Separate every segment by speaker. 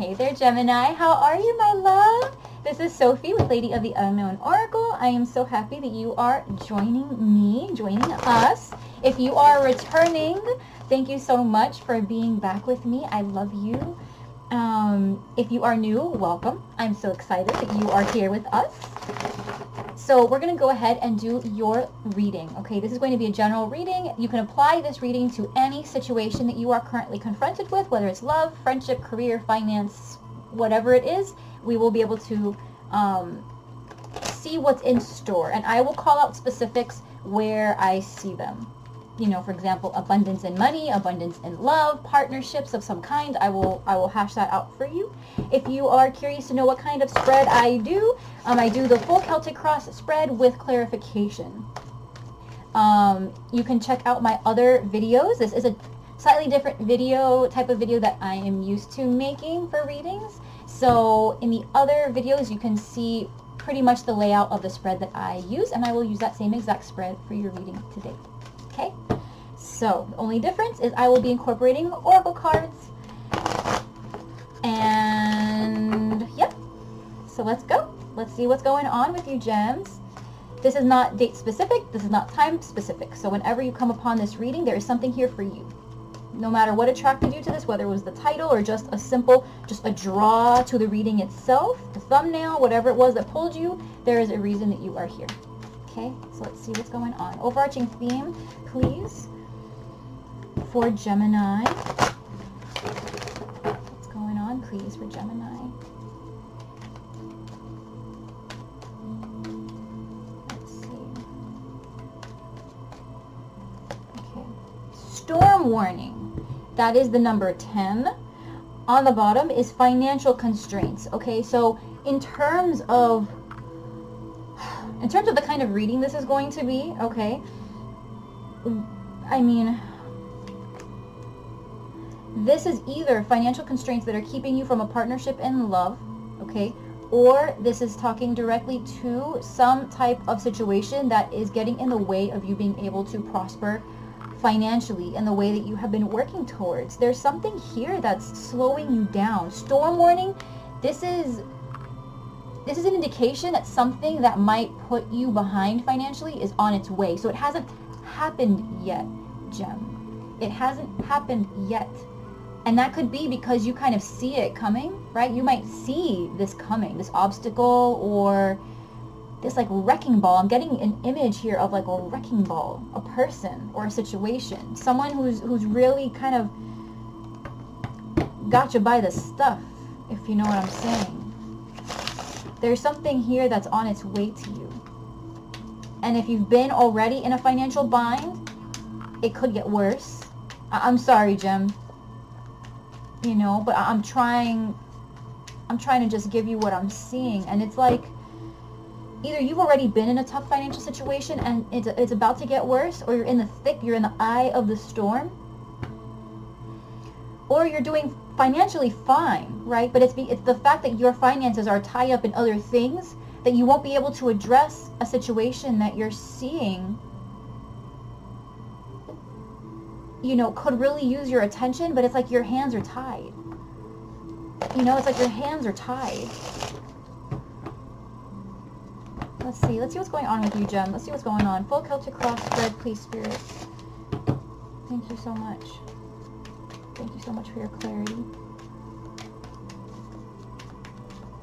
Speaker 1: Hey there, Gemini. How are you, my love? This is Sophie with Lady of the Unknown Oracle. I am so happy that you are joining us. If you are returning, thank you so much for being back with me. I love you. If you are new, welcome. I'm so excited that you are here with us. So we're going to go ahead and do your reading. Okay, this is going to be a general reading. You can apply this reading to any situation that you are currently confronted with, whether it's love, friendship, career, finance, whatever it is. We will be able to see what's in store, and I will call out specifics where I see them. You know, for example, abundance in money, abundance in love, partnerships of some kind. I will hash that out for you. If you are curious to know what kind of spread I do the full Celtic Cross spread with clarification. You can check out my other videos. This is a slightly different type of video that I am used to making for readings. So in the other videos, you can see pretty much the layout of the spread that I use, and I will use that same exact spread for your reading today. Okay, so the only difference is I will be incorporating oracle cards, and yeah, so let's go. Let's see what's going on with you, gems. This is not date specific, this is not time specific, so whenever you come upon this reading, there is something here for you. No matter what attracted you to this, whether it was the title or just a draw to the reading itself, the thumbnail, whatever it was that pulled you, there is a reason that you are here. Okay, so let's see what's going on. Overarching theme, please, for Gemini. What's going on, please, for Gemini? Let's see. Okay. Storm warning. That is the number 10. On the bottom is financial constraints. Okay, so in terms of the kind of reading this is going to be, okay, I mean, this is either financial constraints that are keeping you from a partnership in love, okay, or this is talking directly to some type of situation that is getting in the way of you being able to prosper financially in the way that you have been working towards. There's something here that's slowing you down. Storm warning, this is an indication that something that might put you behind financially is on its way. So it hasn't happened yet, Gem. It hasn't happened yet. And that could be because you kind of see it coming, right? You might see this coming, this obstacle or this like wrecking ball. I'm getting an image here of like a wrecking ball, a person or a situation. Someone who's really kind of got you by the stuff, if you know what I'm saying. There's something here that's on its way to you. And if you've been already in a financial bind, it could get worse. I'm sorry, Gem. You know, but I'm trying to just give you what I'm seeing. And it's like, either you've already been in a tough financial situation and it's about to get worse, or you're in the eye of the storm, or you're doing financially fine, right? But it's the fact that your finances are tied up in other things that you won't be able to address a situation that you're seeing, you know, could really use your attention, but it's like your hands are tied. You know, it's like your hands are tied. Let's see what's going on with you, Gem. Let's see what's going on. Full Celtic Cross spread, please, Spirit. Thank you so much. Thank you so much for your clarity.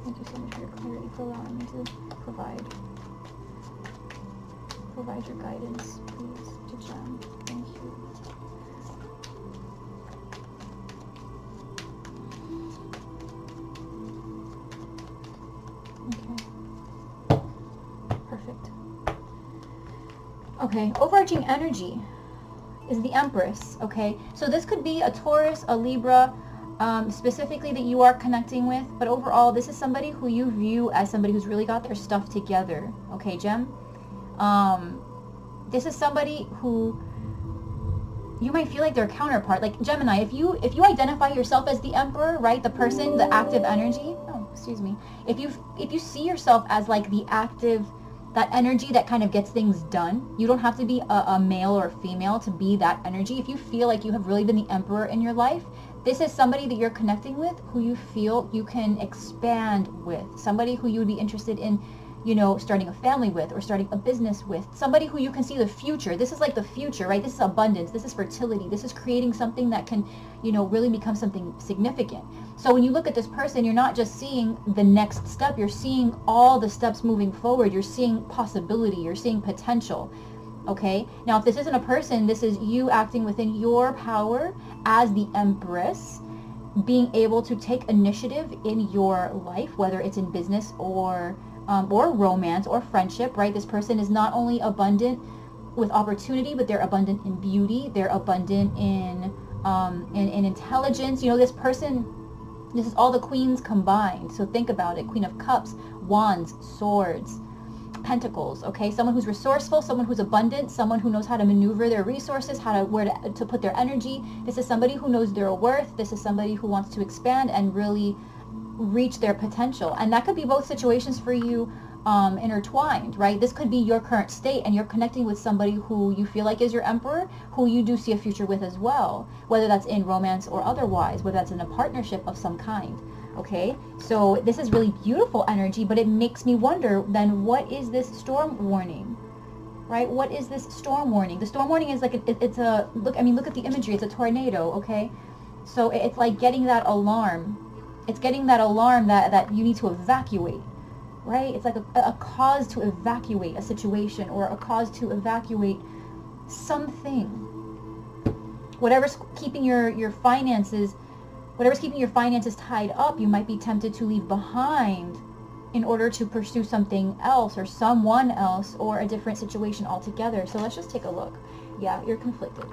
Speaker 1: Thank you so much for your clarity, for allowing me to provide your guidance, please, to Gem. Thank you. Okay. Perfect. Okay, overarching energy is the Empress, okay? So this could be a Taurus, a Libra, specifically that you are connecting with, but overall, this is somebody who you view as somebody who's really got their stuff together, okay, Gem? This is somebody who you might feel like their counterpart. Like, Gemini, if you identify yourself as the Emperor, right, the person, the active energy, if you see yourself as like the active, that energy that kind of gets things done. You don't have to be a male or a female to be that energy. If you feel like you have really been the emperor in your life, This is somebody that you're connecting with who you feel you can expand with. Somebody who you would be interested in, you know, starting a family with or starting a business with. Somebody who you can see the future. This is like the future, right? This is abundance. This is fertility. This is creating something that can, you know, really become something significant. So when you look at this person, you're not just seeing the next step. You're seeing all the steps moving forward. You're seeing possibility. You're seeing potential. Okay? Now, if this isn't a person, this is you acting within your power as the Empress, being able to take initiative in your life, whether it's in business or romance or friendship, right? This person is not only abundant with opportunity, but they're abundant in beauty. They're abundant in intelligence. You know, this person, this is all the queens combined. So think about it. Queen of Cups, Wands, Swords, Pentacles, okay? Someone who's resourceful, someone who's abundant, someone who knows how to maneuver their resources, where to put their energy. This is somebody who knows their worth. This is somebody who wants to expand and really reach their potential. And that could be both situations for you intertwined, right? This could be your current state and you're connecting with somebody who you feel like is your emperor, who you do see a future with as well, whether that's in romance or otherwise, whether that's in a partnership of some kind. Okay, so this is really beautiful energy, but it makes me wonder then, what is this storm warning? Right? What is this storm warning? The storm warning is like it's a look. I mean, look at the imagery. It's a tornado. Okay, so it's like getting that alarm. It's getting that alarm that you need to evacuate. Right? It's like a cause to evacuate a situation or a cause to evacuate something. Whatever's keeping your finances. Whatever's keeping your finances tied up, you might be tempted to leave behind in order to pursue something else or someone else or a different situation altogether. So let's just take a look. Yeah, you're conflicted.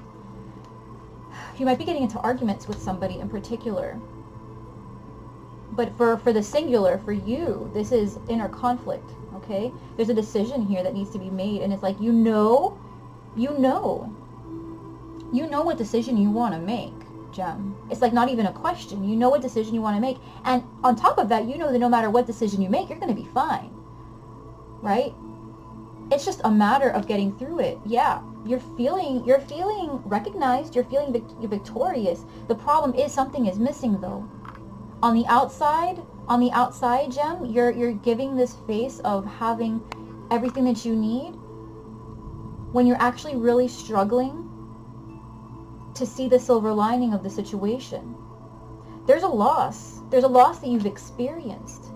Speaker 1: You might be getting into arguments with somebody in particular. But for the singular, for you, this is inner conflict, okay? There's a decision here that needs to be made, and it's like, you know what decision you want to make. Gem. It's like not even a question. You know what decision you want to make. And on top of that, you know that no matter what decision you make, you're going to be fine. Right? It's just a matter of getting through it. Yeah. You're feeling recognized. You're feeling victorious. The problem is something is missing though. On the outside, Gem, you're giving this face of having everything that you need when you're actually really struggling to see the silver lining of the situation. There's a loss. There's a loss that you've experienced.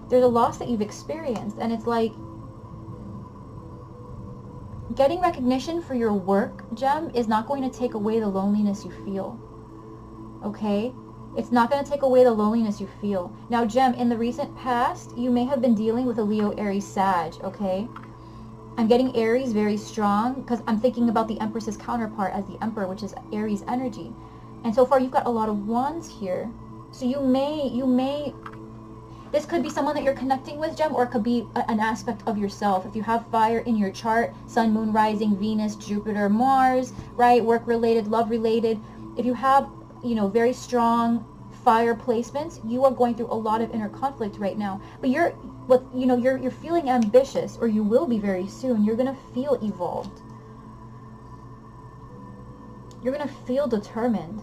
Speaker 1: And it's like getting recognition for your work, Gem, is not going to take away the loneliness you feel. Okay? It's not going to take away the loneliness you feel. Now, Gem, in the recent past, you may have been dealing with a Leo, Aries, Sag, okay? I'm getting Aries very strong because I'm thinking about the Empress's counterpart as the Emperor, which is Aries energy. And so far you've got a lot of wands here. So you may, this could be someone that you're connecting with, Gem, or it could be an aspect of yourself. If you have fire in your chart, Sun, Moon, Rising, Venus, Jupiter, Mars, right, work-related, love-related, if you have, you know, very strong fire placements, you are going through a lot of inner conflict right now. But you're feeling ambitious, or you will be very soon. You're going to feel evolved. You're going to feel determined.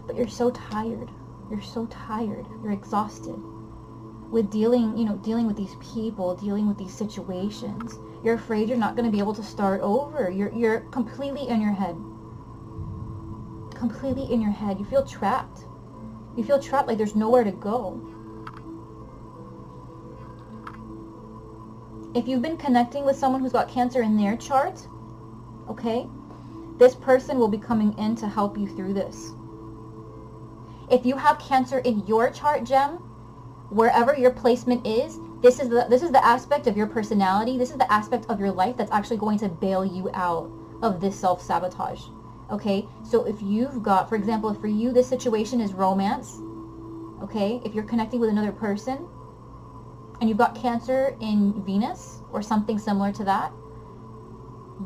Speaker 1: But you're so tired. You're exhausted with dealing with these people, dealing with these situations. You're afraid you're not going to be able to start over. You're completely in your head. You feel trapped. Like there's nowhere to go. If you've been connecting with someone who's got Cancer in their chart, okay, this person will be coming in to help you through this. If you have Cancer in your chart, Gem, wherever your placement is, this is the aspect of your personality, this is the aspect of your life that's actually going to bail you out of this self-sabotage. Okay, so if you've got, for example, if for you this situation is romance, okay, if you're connecting with another person, and you've got Cancer in Venus or something similar to that,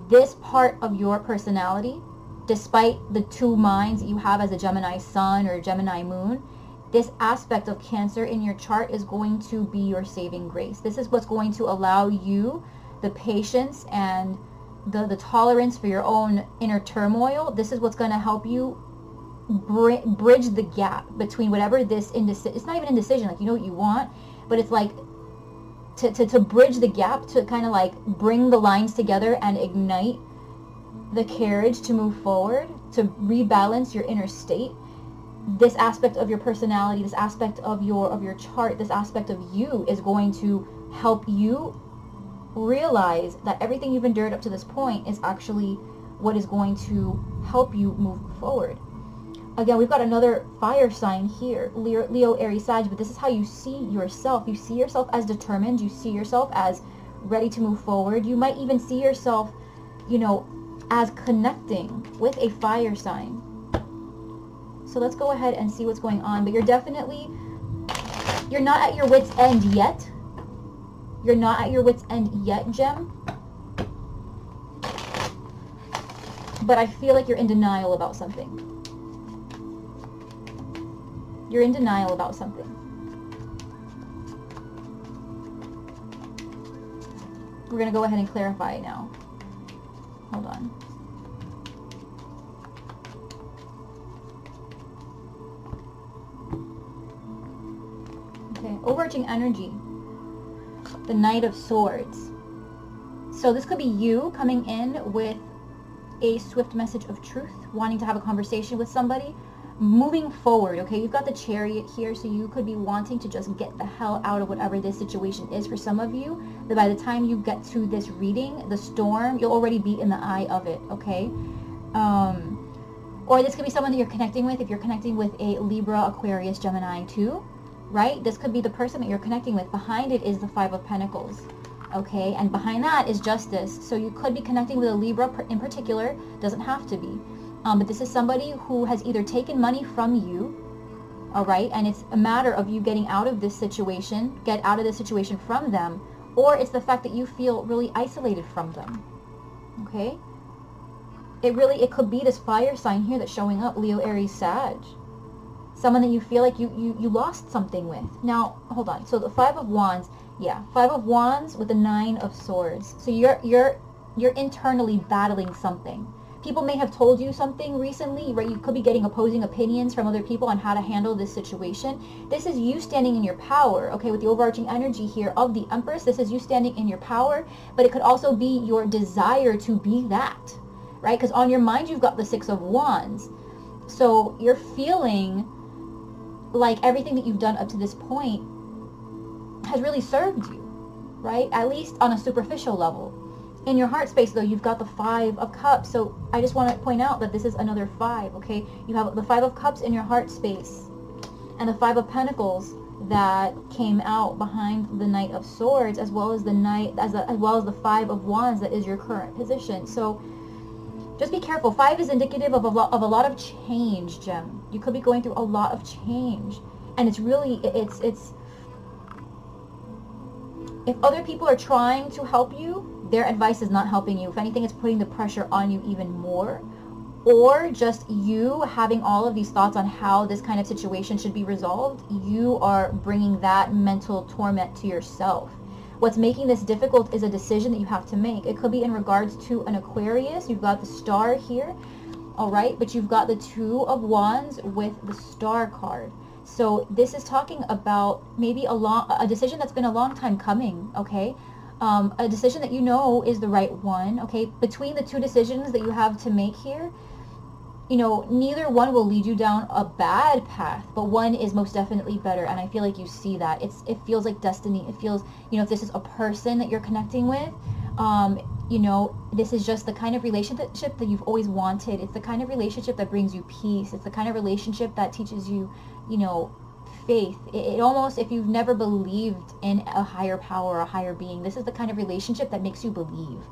Speaker 1: this part of your personality, despite the two minds that you have as a Gemini Sun or Gemini Moon, this aspect of Cancer in your chart is going to be your saving grace. This is what's going to allow you the patience and the tolerance for your own inner turmoil, this is what's going to help you bridge the gap between whatever this indecision, it's not even indecision, like you know what you want, but it's like to bridge the gap, to kind of like bring the lines together and ignite the courage to move forward, to rebalance your inner state. This aspect of your personality, this aspect of your chart, this aspect of you is going to help you realize that everything you've endured up to this point is actually what is going to help you move forward. Again, we've got another fire sign here, Leo, Aries, Sag, but this is how you see yourself. You see yourself as determined. You see yourself as ready to move forward. You might even see yourself, you know, as connecting with a fire sign. So let's go ahead and see what's going on. But you're not at your wit's end yet. You're not at your wit's end yet, Gem. But I feel like you're in denial about something. You're in denial about something. We're going to go ahead and clarify it now. Hold on. Okay, overarching energy. The Knight of Swords. So this could be you coming in with a swift message of truth, wanting to have a conversation with somebody, moving forward. Okay, you've got the Chariot here, so you could be wanting to just get the hell out of whatever this situation is for some of you. That by the time you get to this reading, the storm, you'll already be in the eye of it. Okay, or this could be someone that you're connecting with. If you're connecting with a Libra, Aquarius, Gemini too, right? This could be the person that you're connecting with. Behind it is the Five of Pentacles. Okay, and behind that is Justice. So you could be connecting with a Libra in particular. Doesn't have to be. But this is somebody who has either taken money from you, all right, and it's a matter of you getting out of this situation, get out of this situation from them, or it's the fact that you feel really isolated from them, okay? It could be this fire sign here that's showing up, Leo, Aries, Sag. Someone that you feel like you lost something with. Now, hold on. So the Five of Wands, yeah, Five of Wands with the Nine of Swords. So you're internally battling something. People may have told you something recently, right? You could be getting opposing opinions from other people on how to handle this situation. This is you standing in your power, okay, with the overarching energy here of the Empress. This is you standing in your power, but it could also be your desire to be that, right? Because on your mind, you've got the Six of Wands. So you're feeling like everything that you've done up to this point has really served you, right? At least on a superficial level. In your heart space, though, you've got the Five of Cups. So I just want to point out that this is another five, okay? You have the Five of Cups in your heart space and the Five of Pentacles that came out behind the Knight of Swords, as well as the Five of Wands that is your current position. So just be careful. Five is indicative of a lot of change, Gem. You could be going through a lot of change, and it's really it's if other people are trying to help you, their advice is not helping you. If anything, it's putting the pressure on you even more. Or just you having all of these thoughts on how this kind of situation should be resolved, you are bringing that mental torment to yourself. What's making this difficult is a decision that you have to make. It could be in regards to an Aquarius. You've got the Star here, all right? But you've got the Two of Wands with the Star card. So this is talking about maybe a decision that's been a long time coming, okay? A decision that you know is the right one, okay? Between the two decisions that you have to make here, you know, neither one will lead you down a bad path, but one is most definitely better, and I feel like you see that. It feels like destiny. It feels, you know, if this is a person that you're connecting with, you know, this is just the kind of relationship that you've always wanted. It's the kind of relationship that brings you peace. It's the kind of relationship that teaches you, you know, faith. It almost, if you've never believed in a higher power or a higher being, this is the kind of relationship that makes you believe,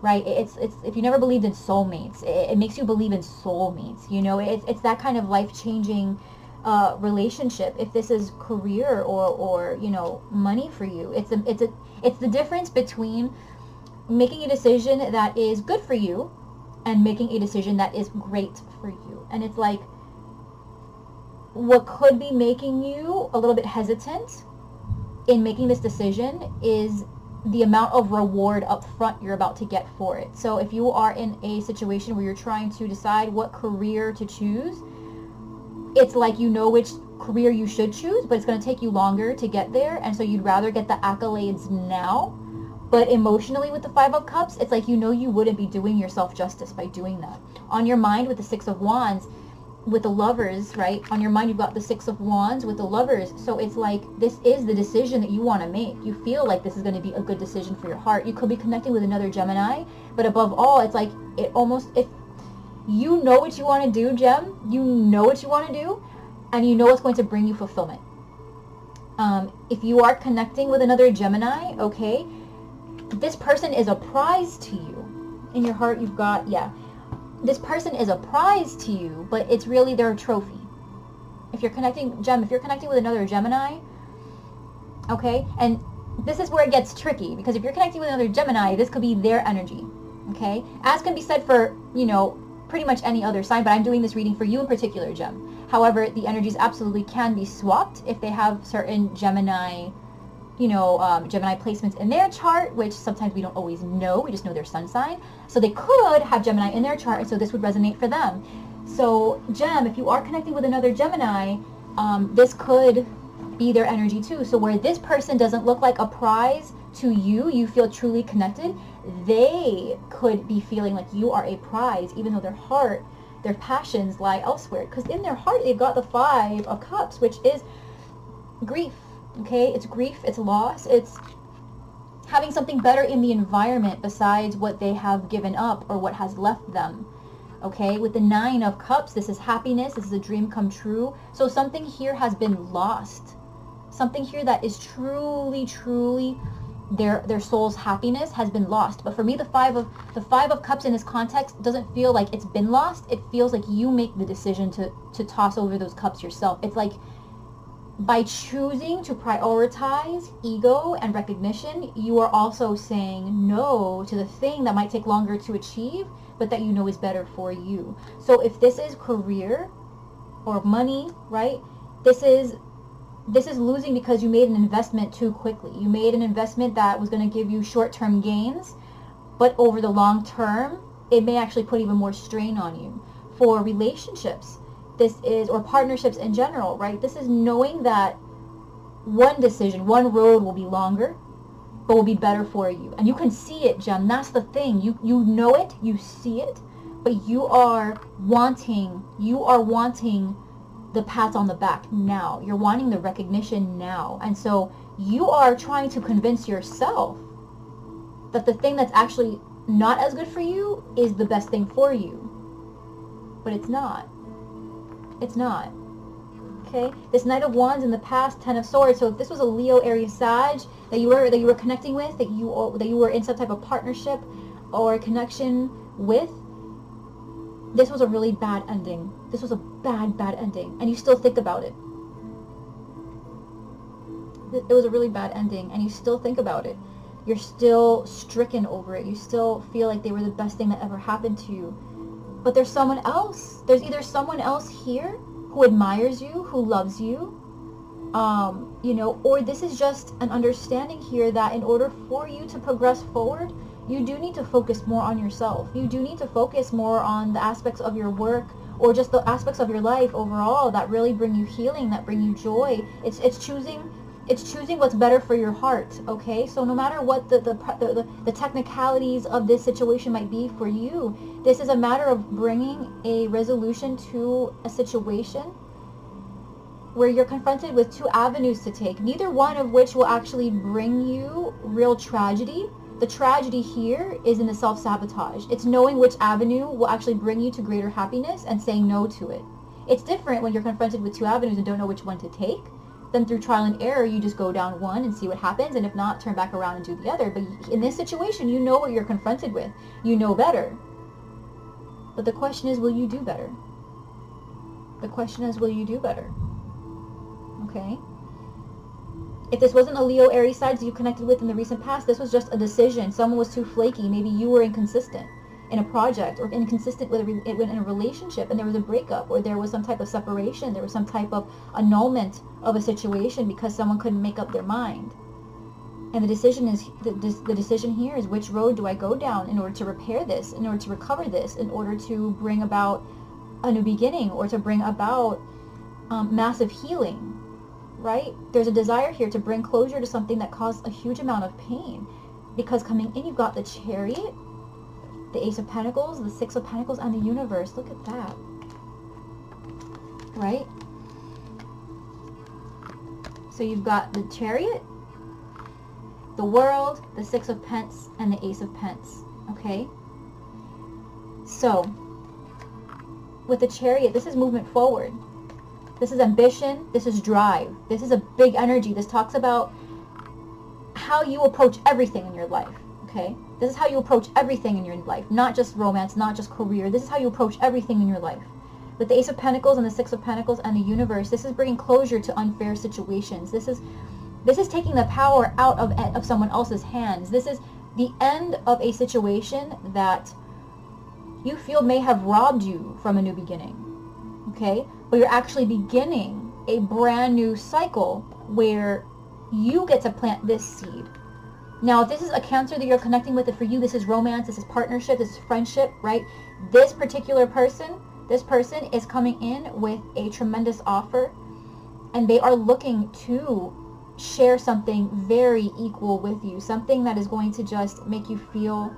Speaker 1: right? It's if you never believed in soulmates, it makes you believe in soulmates. You know, it's that kind of life-changing relationship. If this is career or you know, money for you, it's the difference between making a decision that is good for you and making a decision that is great for you. And it's like, what could be making you a little bit hesitant in making this decision is the amount of reward up front you're about to get for it. So if you are in a situation where you're trying to decide what career to choose, it's like you know which career you should choose, but it's going to take you longer to get there, and so you'd rather get the accolades now. But emotionally, with the Five of Cups, it's like you know you wouldn't be doing yourself justice by doing that. On your mind with the Six of Wands, with the Lovers, right? On your mind, you've got the Six of Wands with the Lovers. So it's like, this is the decision that you want to make. You feel like this is going to be a good decision for your heart. You could be connecting with another Gemini, but above all, it's like, if you know what you want to do, Gem, you know what you want to do, and you know what's going to bring you fulfillment. If you are connecting with another Gemini, okay, this person is a prize to you. In your heart, you've got, this person is a prize to you, but it's really their trophy. If you're connecting, if you're connecting with another Gemini, okay, and this is where it gets tricky, because if you're connecting with another Gemini, this could be their energy, okay? As can be said for, pretty much any other sign, but I'm doing this reading for you in particular, Gem. However, the energies absolutely can be swapped if they have certain Gemini, Gemini placements in their chart, which sometimes we don't always know. We just know their sun sign. So they could have Gemini in their chart, and so this would resonate for them. So, Gem, if you are connecting with another Gemini, this could be their energy too. So where this person doesn't look like a prize to you, you feel truly connected, they could be feeling like you are a prize, even though their heart, their passions lie elsewhere. Because in their heart, they've got the Five of Cups, which is grief. Okay, it's grief, it's loss, it's having something better in the environment besides what they have given up or what has left them. Okay, with the Nine of Cups, this is happiness, this is a dream come true. So something here has been lost. Something here that is truly, truly their soul's happiness has been lost. But for me, the Five of Cups in this context doesn't feel like it's been lost. It feels like you make the decision to toss over those cups yourself. It's like, by choosing to prioritize ego and recognition, you are also saying no to the thing that might take longer to achieve, but that you know is better for you. So if this is career or money, right? This is losing because you made an investment too quickly. You made an investment that was going to give you short-term gains, but over the long term, it may actually put even more strain on you. For relationships, or partnerships in general, right? This is knowing that one decision, one road will be longer, but will be better for you. And you can see it, Gem. That's the thing. You know it, you see it, but you are wanting the pat on the back now. You're wanting the recognition now. And so you are trying to convince yourself that the thing that's actually not as good for you is the best thing for you. But it's not. It's not. Okay? This Knight of Wands in the past, Ten of Swords. So if this was a Leo, Aries, Sag that you were connecting with, that you were in some type of partnership or connection with, this was a really bad ending. This was a bad ending, and you still think about it. It was a really bad ending, and you still think about it. You're still stricken over it. You still feel like they were the best thing that ever happened to you. But there's someone else. There's either someone else here who admires you, who loves you, or this is just an understanding here that in order for you to progress forward, you do need to focus more on yourself. You do need to focus more on the aspects of your work or just the aspects of your life overall that really bring you healing, that bring you joy. It's choosing what's better for your heart, okay? So no matter what the technicalities of this situation might be for you, this is a matter of bringing a resolution to a situation where you're confronted with two avenues to take, neither one of which will actually bring you real tragedy. The tragedy here is in the self-sabotage. It's knowing which avenue will actually bring you to greater happiness and saying no to it. It's different when you're confronted with two avenues and don't know which one to take. Then through trial and error, you just go down one and see what happens, and if not, turn back around and do the other. But in this situation, you know what you're confronted with. You know better. But the question is, will you do better? The question is, will you do better? Okay? If this wasn't a Leo, Aries side you connected with in the recent past, this was just a decision. Someone was too flaky. Maybe you were inconsistent in a project, or inconsistent in a relationship, and there was a breakup, or there was some type of separation, there was some type of annulment of a situation because someone couldn't make up their mind. And the decision is the decision here is, which road do I go down in order to repair this, in order to recover this, in order to bring about a new beginning, or to bring about massive healing, right? There's a desire here to bring closure to something that caused a huge amount of pain, because coming in, you've got the Chariot, the Ace of Pentacles, the Six of Pentacles, and the Universe. Look at that, right? So you've got the Chariot, the World, the Six of Pence, and the Ace of Pence, okay? So, with the Chariot, this is movement forward. This is ambition. This is drive. This is a big energy. This talks about how you approach everything in your life, okay? This is how you approach everything in your life, not just romance, not just career. This is how you approach everything in your life. With the Ace of Pentacles and the Six of Pentacles and the Universe, this is bringing closure to unfair situations. This is taking the power out of someone else's hands. This is the end of a situation that you feel may have robbed you from a new beginning, okay? But you're actually beginning a brand new cycle where you get to plant this seed. Now, if this is a Cancer that you're connecting with, for you, this is romance, this is partnership, this is friendship, right? This particular person, this person is coming in with a tremendous offer, and they are looking to share something very equal with you, something that is going to just make you feel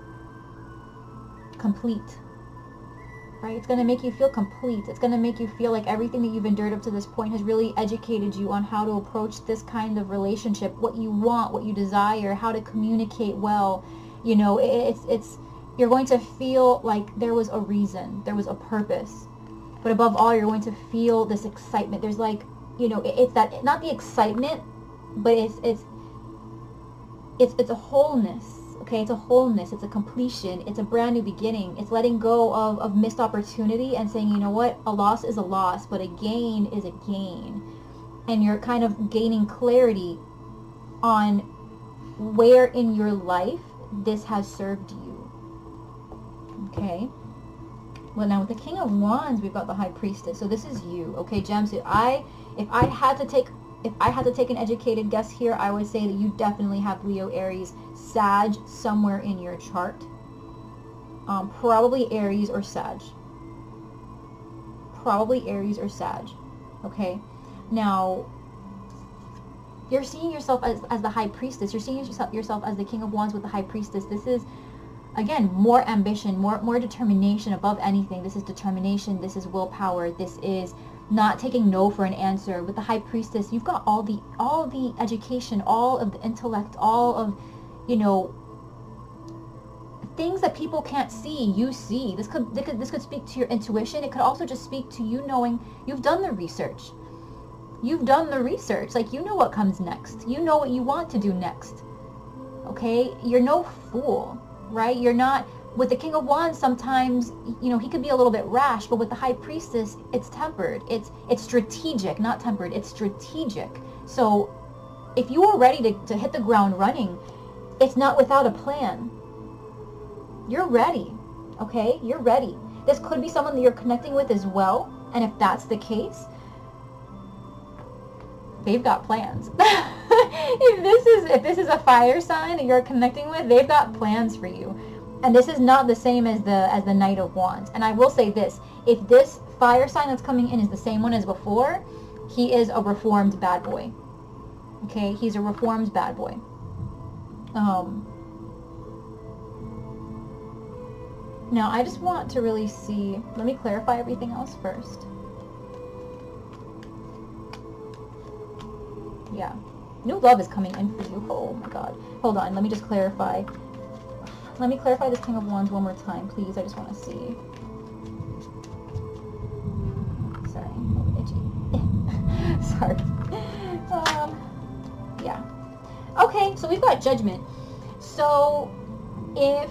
Speaker 1: complete, right? It's going to make you feel complete. It's going to make you feel like everything that you've endured up to this point has really educated you on how to approach this kind of relationship, what you want, what you desire, how to communicate well. You know, it's you're going to feel like there was a reason, there was a purpose, but above all, you're going to feel this excitement. There's like, you know, it's that, not the excitement, but it's a wholeness, okay? It's a wholeness, it's a completion, it's a brand new beginning. It's letting go of missed opportunity and saying, you know what, a loss is a loss, but a gain is a gain. And you're kind of gaining clarity on where in your life this has served you, okay? Well, now with the King of Wands, we've got the High Priestess. So this is you, okay, Gems? If I had to take an educated guess here, I would say that you definitely have Leo, Aries, Sag somewhere in your chart. Probably Aries or Sag. Probably Aries or Sag. Okay? Now, you're seeing yourself as the High Priestess. You're seeing yourself as the King of Wands with the High Priestess. This is, again, more ambition, more determination above anything. This is determination. This is willpower. This is not taking no for an answer. With the High Priestess, you've got all the education, all of the intellect, all of, you know, things that people can't see, you see. This could speak to your intuition. It could also just speak to you knowing you've done the research. You've done the research. Like, you know what comes next. You know what you want to do next. Okay? You're no fool, right? You're not. With the King of Wands, sometimes, you know, he could be a little bit rash, but with the High Priestess, it's tempered. It's strategic, not tempered. It's strategic. So if you are ready to hit the ground running, it's not without a plan. You're ready, okay? You're ready. This could be someone that you're connecting with as well, and if that's the case, they've got plans. If this is a fire sign that you're connecting with, they've got plans for you. And this is not the same as the Knight of Wands. And I will say this, if this fire sign that's coming in is the same one as before, he is a reformed bad boy. Okay, he's a reformed bad boy. Now, I just want to really see, let me clarify everything else first. Yeah, new love is coming in for you. Oh my God. Hold on, let me just clarify. Let me clarify this King of Wands one more time, please. I just want to see. Sorry, I'm a little itchy. Sorry. Yeah. Okay, so we've got Judgment. So if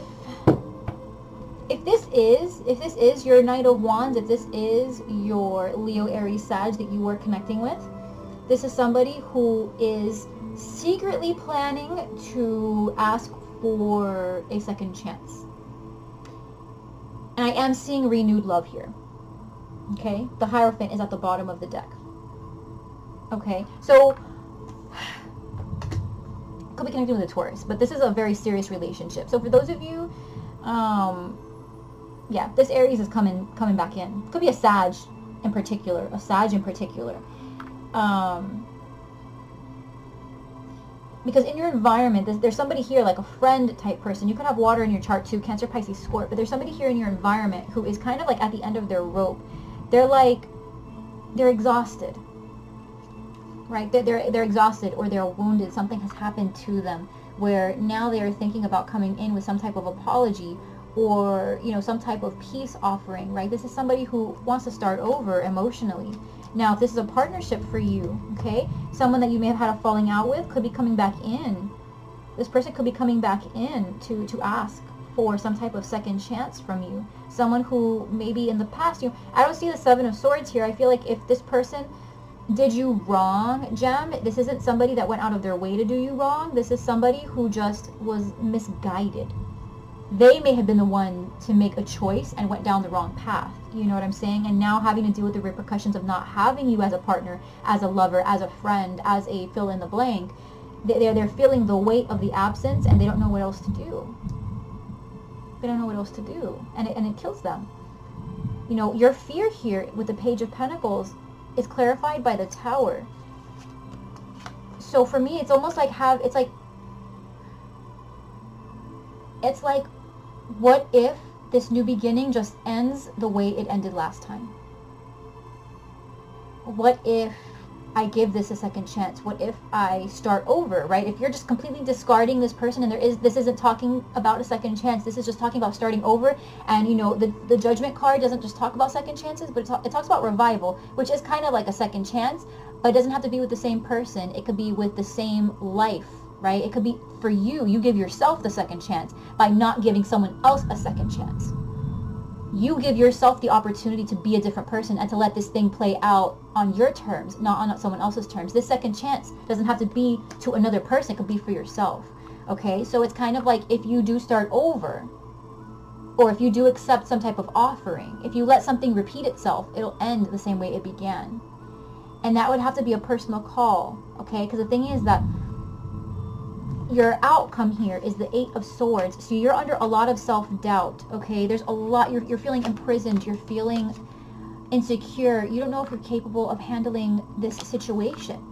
Speaker 1: this is your Knight of Wands, if this is your Leo, Aries, Sag that you are connecting with, this is somebody who is secretly planning to ask for a second chance. And I am seeing renewed love here. Okay? The Hierophant is at the bottom of the deck. Okay? So, could be connecting with a Taurus, but this is a very serious relationship. So for those of you, yeah, this Aries is coming back in. Could be a Sag in particular, because in your environment, there's somebody here, like a friend type person. You could have water in your chart too, Cancer, Pisces, Scorpio, but there's somebody here in your environment who is kind of like at the end of their rope. They're exhausted, right? They're exhausted, or they're wounded. Something has happened to them where now they are thinking about coming in with some type of apology, or, you know, some type of peace offering, right? This is somebody who wants to start over emotionally. Now, if this is a partnership for you, okay, someone that you may have had a falling out with could be coming back in. This person could be coming back in to ask for some type of second chance from you. Someone who maybe in the past, you know, I don't see the Seven of Swords here. I feel like if this person did you wrong, Gem, this isn't somebody that went out of their way to do you wrong. This is somebody who just was misguided. They may have been the one to make a choice and went down the wrong path. You know what I'm saying? And now having to deal with the repercussions of not having you as a partner, as a lover, as a friend, as a fill in the blank. They're feeling the weight of the absence, and they don't know what else to do. They don't know what else to do. And it kills them. You know, your fear here with the Page of Pentacles is clarified by the Tower. So for me, it's almost like it's like, what if this new beginning just ends the way it ended last time? What if I give this a second chance? What if I start over, right? If you're just completely discarding this person, and this isn't talking about a second chance, this is just talking about starting over. And you know, the Judgment card doesn't just talk about second chances, but it talks about revival, which is kind of like a second chance, but it doesn't have to be with the same person. It could be with the same life, right? It could be for you. You give yourself the second chance by not giving someone else a second chance. You give yourself the opportunity to be a different person and to let this thing play out on your terms, not on someone else's terms. This second chance doesn't have to be to another person. It could be for yourself. Okay? So it's kind of like, if you do start over, or if you do accept some type of offering, if you let something repeat itself, it'll end the same way it began. And that would have to be a personal call. Okay? Because the thing is that your outcome here is the Eight of Swords. So you're under a lot of self-doubt, okay? There's a lot, you're feeling imprisoned, you're feeling insecure. You don't know if you're capable of handling this situation.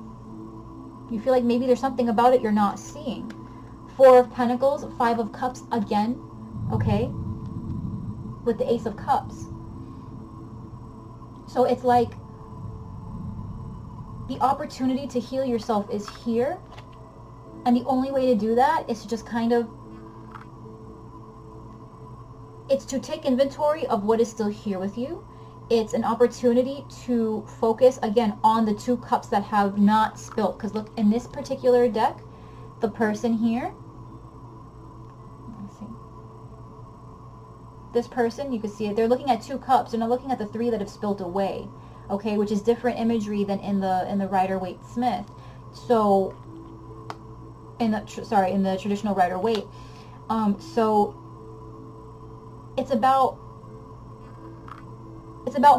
Speaker 1: You feel like maybe there's something about it you're not seeing. Four of Pentacles, Five of Cups again, okay? With the Ace of Cups. So it's like the opportunity to heal yourself is here. And the only way to do that is to just kind of, it's to take inventory of what is still here with you. It's an opportunity to focus, again, on the two cups that have not spilt. Because look, in this particular deck, the person here, let's see, this person, you can see it, they're looking at two cups. They're not looking at the three that have spilt away, okay, which is different imagery than in the Rider-Waite-Smith. So, in the traditional Rider-Waite. So it's about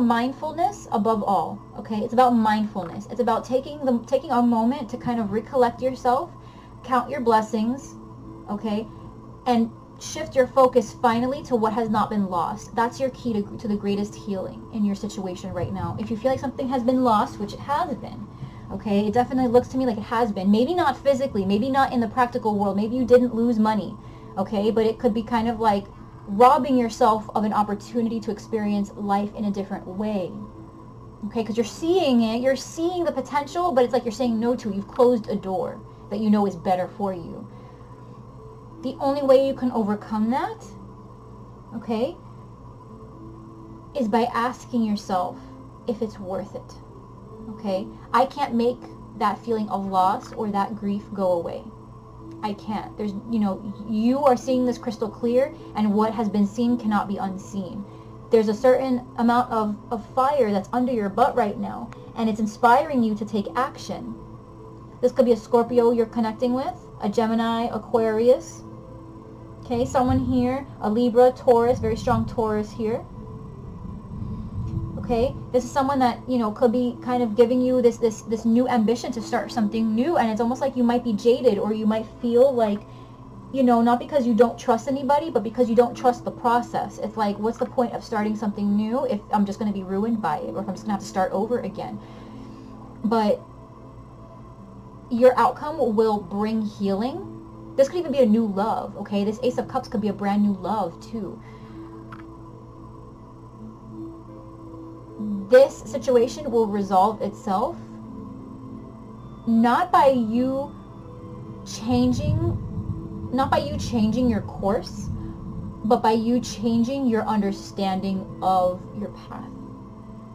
Speaker 1: mindfulness above all. Okay, it's about mindfulness. It's about taking a moment to kind of recollect yourself, count your blessings, okay, and shift your focus finally to what has not been lost. That's your key to the greatest healing in your situation right now. If you feel like something has been lost, which it has been, okay, it definitely looks to me like it has been. Maybe not physically, maybe not in the practical world, maybe you didn't lose money, okay, but it could be kind of like robbing yourself of an opportunity to experience life in a different way, okay, because you're seeing it, you're seeing the potential, but it's like you're saying no to it. You've closed a door that you know is better for you. The only way you can overcome that, okay, is by asking yourself if it's worth it. Okay, I can't make that feeling of loss or that grief go away. I can't. There's, you know, you are seeing this crystal clear, and what has been seen cannot be unseen. There's a certain amount of fire that's under your butt right now, and it's inspiring you to take action. This could be a Scorpio you're connecting with, a Gemini, Aquarius. Okay, someone here, a Libra, Taurus, very strong Taurus here. Okay, this is someone that, you know, could be kind of giving you this new ambition to start something new, and it's almost like you might be jaded, or you might feel like, you know, not because you don't trust anybody, but because you don't trust the process. It's like, what's the point of starting something new if I'm just going to be ruined by it, or if I'm just going to have to start over again? But your outcome will bring healing. This could even be a new love, okay? This Ace of Cups could be a brand new love too. This situation will resolve itself not by you changing your course, but by you changing your understanding of your path.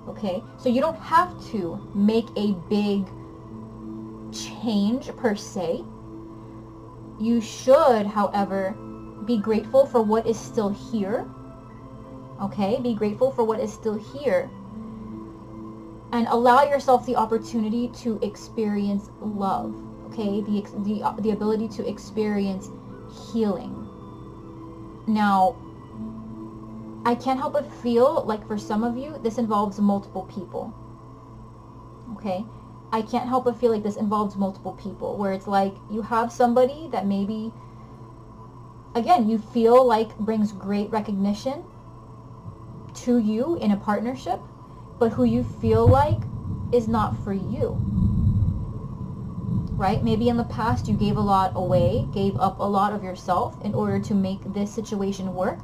Speaker 1: Okay? So you don't have to make a big change per se. You should, however, be grateful for what is still here. Okay? Be grateful for what is still here. And allow yourself the opportunity to experience love. Okay? The ability to experience healing. Now, I can't help but feel like for some of you, this involves multiple people. Okay? I can't help but feel like this involves multiple people, where it's like you have somebody that maybe, again, you feel like brings great recognition to you in a partnership, but who you feel like is not for you. Right? Maybe in the past you gave a lot away, gave up a lot of yourself in order to make this situation work.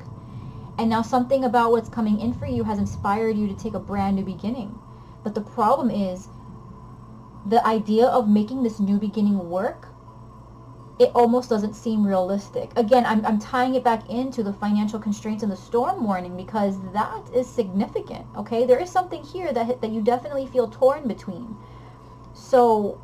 Speaker 1: And now something about what's coming in for you has inspired you to take a brand new beginning. But the problem is, the idea of making this new beginning work, it almost doesn't seem realistic. Again, I'm tying it back into the financial constraints and the storm warning, because that is significant, okay? There is something here that you definitely feel torn between. So,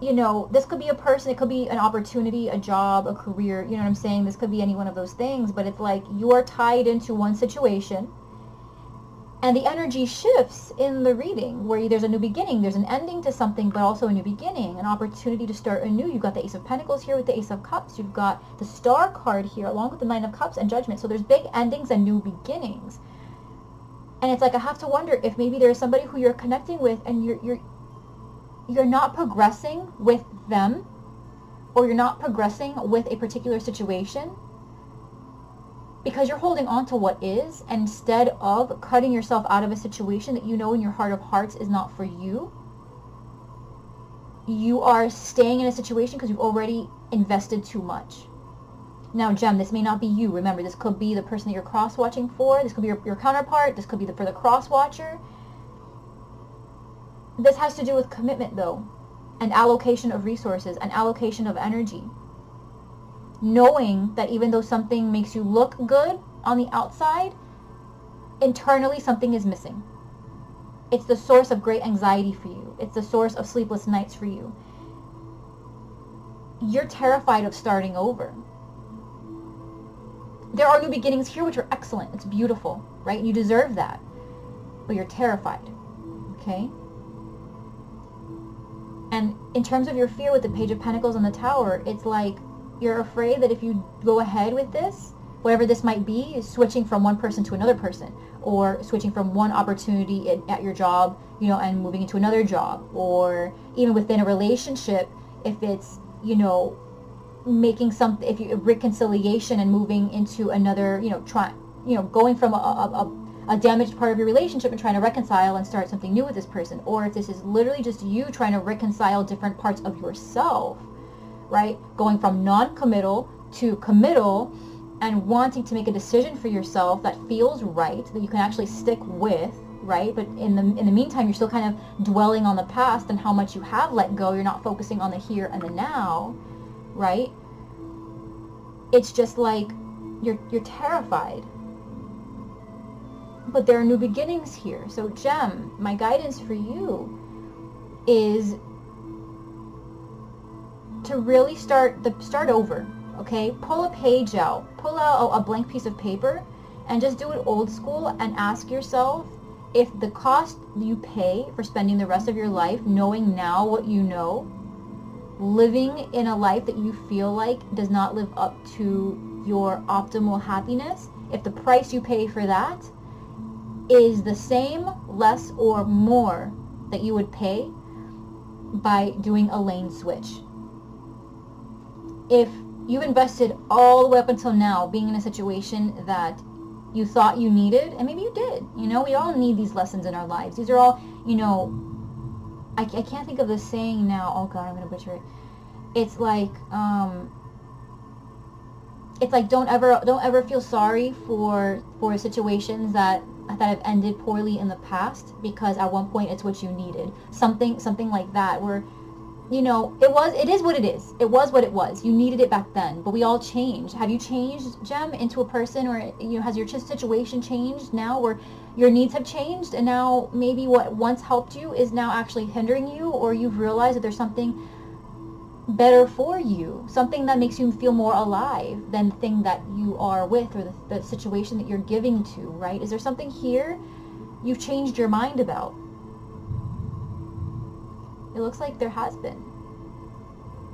Speaker 1: you know, this could be a person, it could be an opportunity, a job, a career, you know what I'm saying? This could be any one of those things, but it's like you are tied into one situation, and the energy shifts in the reading, where there's a new beginning, there's an ending to something, but also a new beginning, an opportunity to start anew. You've got the Ace of Pentacles here with the Ace of Cups. You've got the Star card here, along with the Nine of Cups and Judgment. So there's big endings and new beginnings. And it's like, I have to wonder if maybe there's somebody who you're connecting with, and you're not progressing with them, or you're not progressing with a particular situation, because you're holding on to what is, instead of cutting yourself out of a situation that you know in your heart of hearts is not for you. You are staying in a situation because you've already invested too much. Now, Gem, this may not be you. Remember, this could be the person that you're cross-watching for. This could be your counterpart. This could be for the cross-watcher. This has to do with commitment, though, and allocation of resources and allocation of energy. Knowing that even though something makes you look good on the outside, internally something is missing. It's the source of great anxiety for you. It's the source of sleepless nights for you. You're terrified of starting over. There are new beginnings here which are excellent. It's beautiful, right? You deserve that. But you're terrified, okay? And in terms of your fear with the Page of Pentacles and the Tower, it's like you're afraid that if you go ahead with this, whatever this might be, is switching from one person to another person, or switching from one opportunity at your job, you know, and moving into another job, or even within a relationship, if it's, you know, making something, if you reconciliation and moving into another, you know, going from a damaged part of your relationship and trying to reconcile and start something new with this person, or if this is literally just you trying to reconcile different parts of yourself, right? Going from non-committal to committal, and wanting to make a decision for yourself that feels right, that you can actually stick with, right? But in the meantime, you're still kind of dwelling on the past and how much you have let go. You're not focusing on the here and the now, right? It's just like you're terrified. But there are new beginnings here. So, Gem, my guidance for you is to really start over, okay? Pull a page out. Pull out a blank piece of paper and just do it old school, and ask yourself if the cost you pay for spending the rest of your life knowing now what you know, living in a life that you feel like does not live up to your optimal happiness, if the price you pay for that is the same, less, or more that you would pay by doing a lane switch. If you've invested all the way up until now being in a situation that you thought you needed, and maybe you did, you know, we all need these lessons in our lives. These are all, you know, I can't think of the saying now. Oh God, I'm going to butcher it. It's like don't ever feel sorry for situations that have ended poorly in the past, because at one point it's what you needed. Something like that, where, you know, it is what it is. It was what it was. You needed it back then, but we all changed. Have you changed, Gem, into a person, or, you know, has your situation changed now, where your needs have changed, and now maybe what once helped you is now actually hindering you, or you've realized that there's something better for you, something that makes you feel more alive than the thing that you are with, or the situation that you're giving to, right? Is there something here you've changed your mind about? It looks like there has been.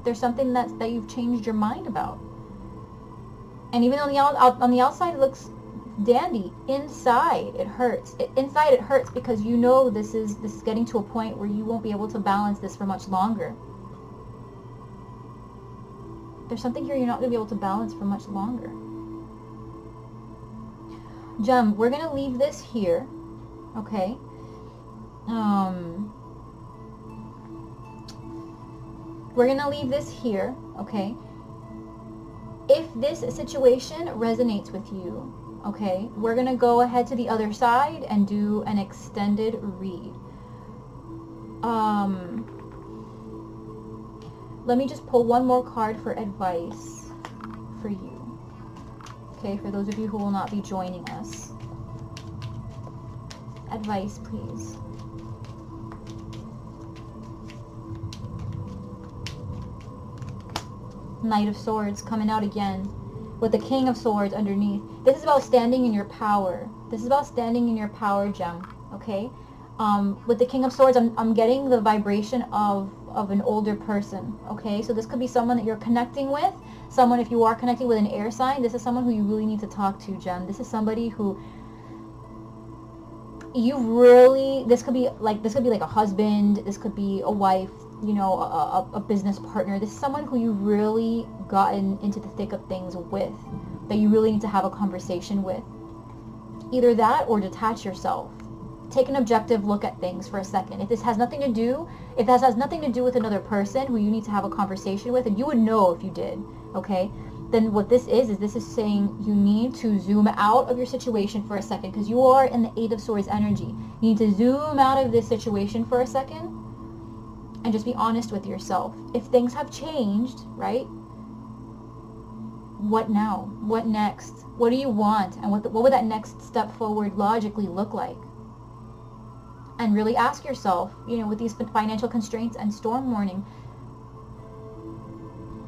Speaker 1: There's something that you've changed your mind about. And even on the outside it looks dandy. Inside it hurts. Inside it hurts because you know this is getting to a point where you won't be able to balance this for much longer. There's something here you're not going to be able to balance for much longer. Gem, we're going to leave this here, okay? We're going to leave this here, okay? If this situation resonates with you, okay, we're going to go ahead to the other side and do an extended read. Let me just pull one more card for advice for you. Okay, for those of you who will not be joining us. Advice, please. Knight of Swords coming out again with the King of Swords underneath. This is about standing in your power. This is about standing in your power, Gem. Okay? With the King of Swords, I'm getting the vibration of an older person, okay? So this could be someone that you're connecting with. Someone, if you are connecting with an air sign, this is someone who you really need to talk to, Gem. This is somebody who you really, this could be like a husband, this could be a wife, you know, a business partner. This is someone who you've really gotten into the thick of things with, that you really need to have a conversation with. Either that or detach yourself. Take an objective look at things for a second. If this has nothing to do, with another person who you need to have a conversation with, and you would know if you did, okay? Then what this is saying you need to zoom out of your situation for a second, because you are in the Eight of Swords energy. You need to zoom out of this situation for a second and just be honest with yourself. If things have changed, right? What now? What next? What do you want? And what would that next step forward logically look like? And really ask yourself, you know, with these financial constraints and storm warning,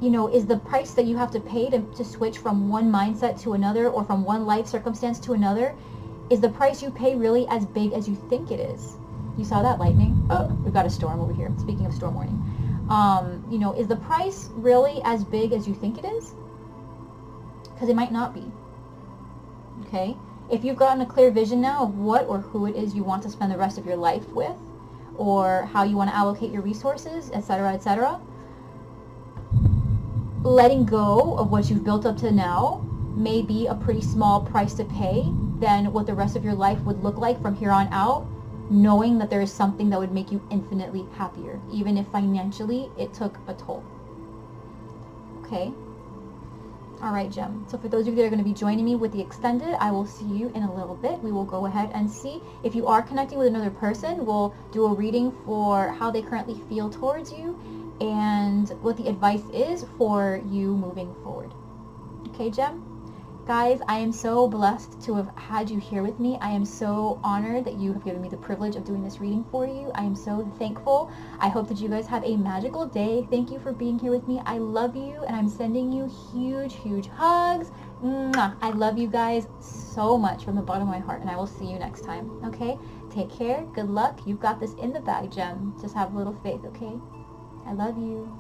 Speaker 1: you know, is the price that you have to pay to switch from one mindset to another, or from one life circumstance to another, is the price you pay really as big as you think it is? You saw that lightning? Oh, we've got a storm over here. Speaking of storm warning. You know, is the price really as big as you think it is? Because it might not be. Okay? If you've gotten a clear vision now of what or who it is you want to spend the rest of your life with, or how you want to allocate your resources, etc., etc., letting go of what you've built up to now may be a pretty small price to pay than what the rest of your life would look like from here on out, knowing that there is something that would make you infinitely happier, even if financially it took a toll. Okay? All right, Gem. So for those of you that are going to be joining me with the extended, I will see you in a little bit. We will go ahead and see if you are connecting with another person. We'll do a reading for how they currently feel towards you and what the advice is for you moving forward. Okay, Gem? Guys, I am so blessed to have had you here with me. I am so honored that you have given me the privilege of doing this reading for you. I am so thankful. I hope that you guys have a magical day. Thank you for being here with me. I love you, and I'm sending you huge, huge hugs. Mwah. I love you guys so much from the bottom of my heart, and I will see you next time, okay? Take care. Good luck. You've got this in the bag, Gem. Just have a little faith, okay? I love you.